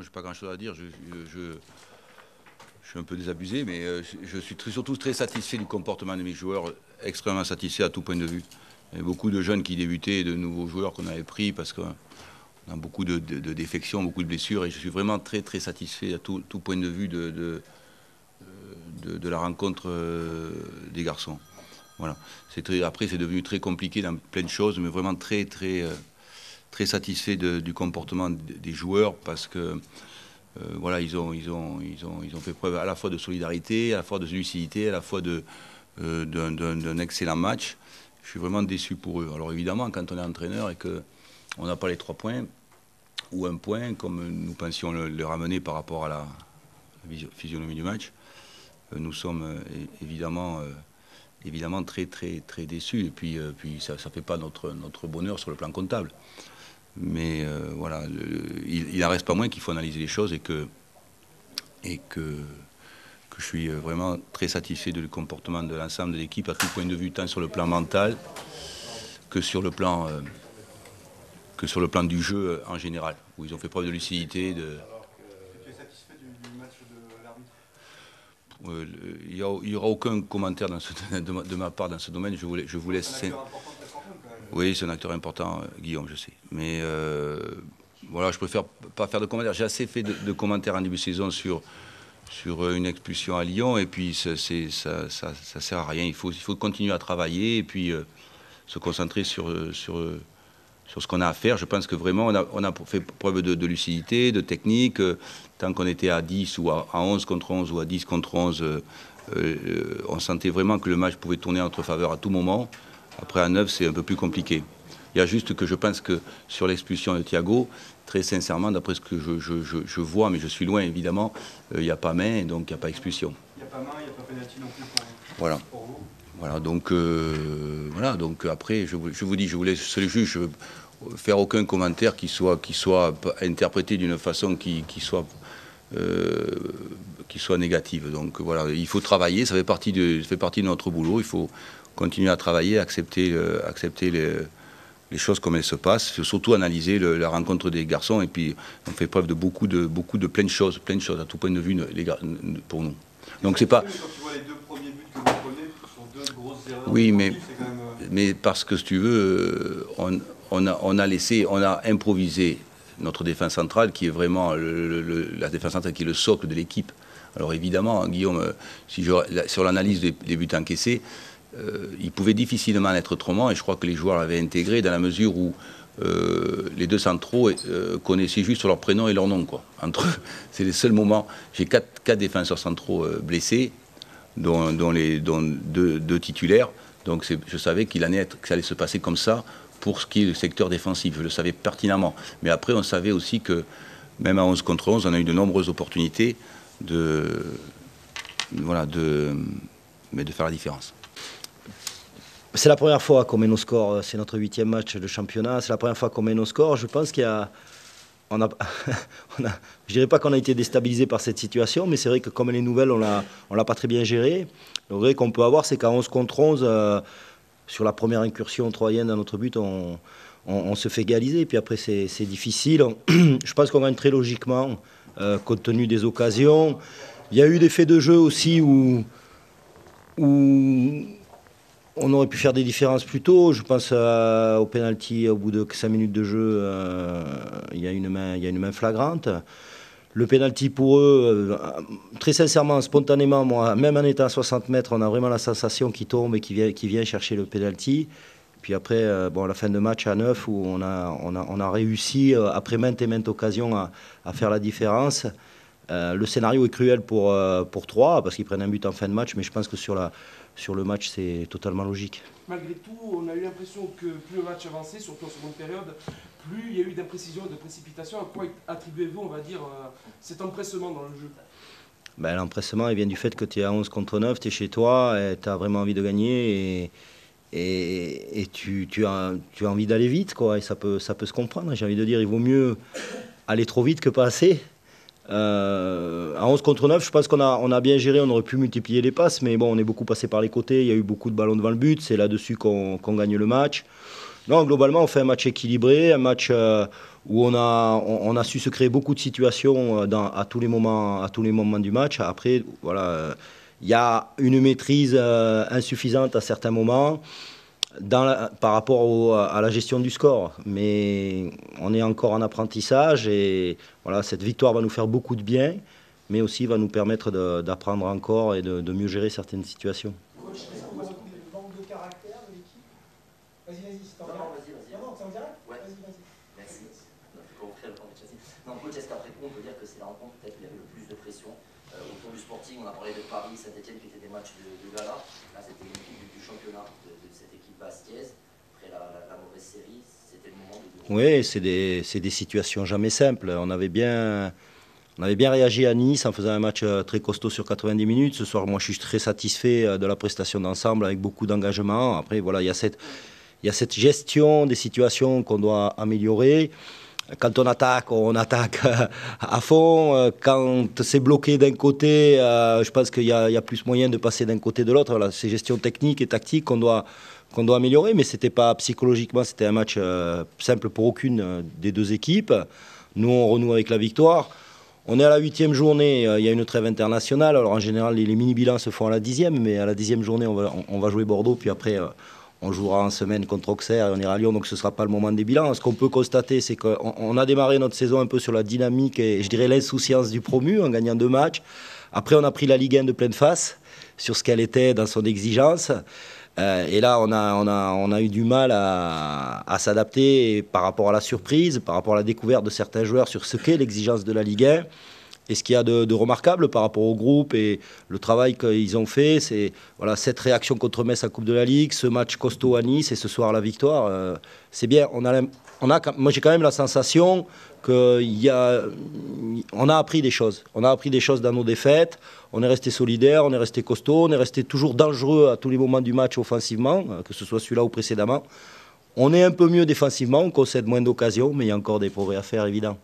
je n'ai pas grand-chose à dire. Je suis un peu désabusé, mais je suis surtout très satisfait du comportement de mes joueurs, extrêmement satisfait à tout point de vue. Il y a beaucoup de jeunes qui débutaient, de nouveaux joueurs qu'on avait pris parce qu'on a beaucoup de défections, beaucoup de blessures, et je suis vraiment très très satisfait à tout point de vue de la rencontre des garçons. Voilà. Après, c'est devenu très compliqué dans plein de choses, mais vraiment très satisfait du comportement des joueurs parce que voilà, ils ont fait preuve à la fois de solidarité, à la fois de lucidité, à la fois d'un excellent match. Je suis vraiment déçu pour eux. Alors évidemment, quand on est entraîneur et qu'on n'a pas les 3 points ou 1 point, comme nous pensions le ramener par rapport à la physionomie du match, nous sommes évidemment très déçus. Et puis ça ne fait pas notre bonheur sur le plan comptable. Mais voilà, il n'en reste pas moins qu'il faut analyser les choses et que je suis vraiment très satisfait du comportement de l'ensemble de l'équipe à tout point de vue, tant sur le plan mental que sur le plan du jeu en général, où ils ont fait preuve de lucidité. Tu es satisfait du match de l'arbitre ? Il n'y aura aucun commentaire de ma part dans ce domaine. Je vous laisse. C'est un acteur important de quand même. Oui, c'est un acteur important, Guillaume, je sais. Mais voilà, je préfère pas faire de commentaires. J'ai assez fait de commentaires en début de saison sur une expulsion à Lyon, et puis ça sert à rien. Il faut continuer à travailler et puis se concentrer sur ce qu'on a à faire. Je pense que vraiment on a fait preuve de lucidité, de technique. Tant qu'on était à 10 ou à 11 contre 11 ou à 10 contre 11, on sentait vraiment que le match pouvait tourner en notre faveur à tout moment. Après, à 9, c'est un peu plus compliqué. Il y a juste que je pense que sur l'expulsion de Thiago, très sincèrement, d'après ce que je vois, mais je suis loin évidemment, il n'y a pas main, donc il n'y a pas expulsion. Il n'y a pas main, il n'y a pas pénalty non plus pour vous. Voilà, donc après, je vous dis, je vous laisse le juge faire aucun commentaire qui soit interprété d'une façon qui soit négative. Donc voilà, il faut travailler, ça fait partie de notre boulot, il faut continuer à travailler, accepter les choses comme elles se passent. Il faut surtout analyser la rencontre des garçons, et puis on fait preuve de beaucoup de plein de choses à tout point de vue pour nous. Donc c'est pas. Quand tu vois les 2 premiers buts que vous prenez, ce sont 2 grosses erreurs. Oui, c'est quand même... mais parce que si tu veux, on a improvisé notre défense centrale, qui est vraiment la défense centrale qui est le socle de l'équipe. Alors évidemment, Guillaume, sur l'analyse des buts encaissés, il pouvait difficilement être autrement, et je crois que les joueurs l'avaient intégré dans la mesure où les 2 centraux connaissaient juste leur prénom et leur nom, quoi. Entre eux, c'est les seuls moments. J'ai 4 défenseurs centraux blessés, dont 2 titulaires. Donc je savais que ça allait se passer comme ça pour ce qui est le secteur défensif. Je le savais pertinemment. Mais après, on savait aussi que même à 11 contre 11, on a eu de nombreuses opportunités de faire la différence. C'est la première fois qu'on met nos scores, c'est notre 8e match de championnat, c'est la première fois qu'on met nos scores. Je pense je dirais pas qu'on a été déstabilisé par cette situation, mais c'est vrai que comme elle est nouvelle, on l'a pas très bien gérée. Le vrai qu'on peut avoir, c'est qu'à 11 contre 11, sur la première incursion troyenne dans notre but, on se fait égaliser, et puis après c'est difficile. Je pense qu'on gagne très logiquement, compte tenu des occasions. Il y a eu des faits de jeu aussi où on aurait pu faire des différences plus tôt. Je pense au pénalty au bout de 5 minutes de jeu. Il y a une main flagrante. Le pénalty pour eux, très sincèrement, spontanément, moi, même en étant à 60 mètres, on a vraiment la sensation qu'il tombe et qu'il vient chercher le pénalty. Puis après, la fin de match à 9, où on a réussi, après maintes et maintes occasions, à faire la différence. Le scénario est cruel pour Troyes, parce qu'ils prennent un but en fin de match, mais je pense que sur le match, c'est totalement logique. Malgré tout, on a eu l'impression que plus le match avançait, surtout en seconde période, plus il y a eu d'imprécision, de précipitation. À quoi attribuez-vous, on va dire, cet empressement dans le jeu ? L'empressement, il vient du fait que tu es à 11 contre 9, tu es chez toi, tu as vraiment envie de gagner, et tu as envie d'aller vite, quoi, et ça peut se comprendre. J'ai envie de dire, il vaut mieux aller trop vite que pas assez. À 11 contre 9, je pense qu'on a bien géré, on aurait pu multiplier les passes, mais bon, on est beaucoup passé par les côtés, il y a eu beaucoup de ballons devant le but, c'est là-dessus qu'on gagne le match. Non, globalement, on fait un match équilibré, un match où on a su se créer beaucoup de situations à tous les moments du match. Après, voilà, il y a une maîtrise insuffisante à certains moments par rapport à la gestion du score. Mais on est encore en apprentissage et voilà, cette victoire va nous faire beaucoup de bien, mais aussi va nous permettre d'apprendre encore et de mieux gérer certaines situations. Coach, est-ce que vous avez le manque de caractère de l'équipe? Vas-y, c'est en direct. Non, c'est en direct? Ouais. Vas-y. Merci. Non, coach, est-ce qu'après coup, on peut dire que c'est la rencontre peut-être où il y avait le plus de pression autour du Sporting? On a parlé de Paris, Saint-Etienne qui étaient des matchs de gala. Là, c'était l'équipe du championnat de cette équipe bastiaise. Après la mauvaise série, c'était le moment de... Oui, c'est des situations jamais simples. On avait bien réagi à Nice en faisant un match très costaud sur 90 minutes. Ce soir, moi, je suis très satisfait de la prestation d'ensemble avec beaucoup d'engagement. Après, voilà, il y a cette gestion des situations qu'on doit améliorer. Quand on attaque à fond. Quand c'est bloqué d'un côté, je pense qu'il y a plus moyen de passer d'un côté de l'autre. Voilà, c'est gestion technique et tactique qu'on doit améliorer, mais c'était pas psychologiquement, c'était un match simple pour aucune des deux équipes. Nous, on renoue avec la victoire. On est à la 8e journée, il y a une trêve internationale. Alors en général, les mini-bilans se font à la 10e, mais à la 10e journée, on va jouer Bordeaux, puis après, on jouera en semaine contre Auxerre et on ira à Lyon, donc ce ne sera pas le moment des bilans. Ce qu'on peut constater, c'est qu'on a démarré notre saison un peu sur la dynamique et je dirais l'insouciance du promu en gagnant 2 matchs. Après, on a pris la Ligue 1 de pleine face sur ce qu'elle était dans son exigence. Et là, on a eu du mal à s'adapter par rapport à la surprise, par rapport à la découverte de certains joueurs sur ce qu'est l'exigence de la Ligue 1. Et ce qu'il y a de remarquable par rapport au groupe et le travail qu'ils ont fait, c'est voilà, cette réaction contre Metz à Coupe de la Ligue, ce match costaud à Nice et ce soir la victoire. C'est bien. Moi, j'ai quand même la sensation qu'on a appris des choses. On a appris des choses dans nos défaites. On est resté solidaire, on est resté costaud, on est resté toujours dangereux à tous les moments du match offensivement, que ce soit celui-là ou précédemment. On est un peu mieux défensivement, on concède moins d'occasions, mais il y a encore des progrès à faire, évidemment.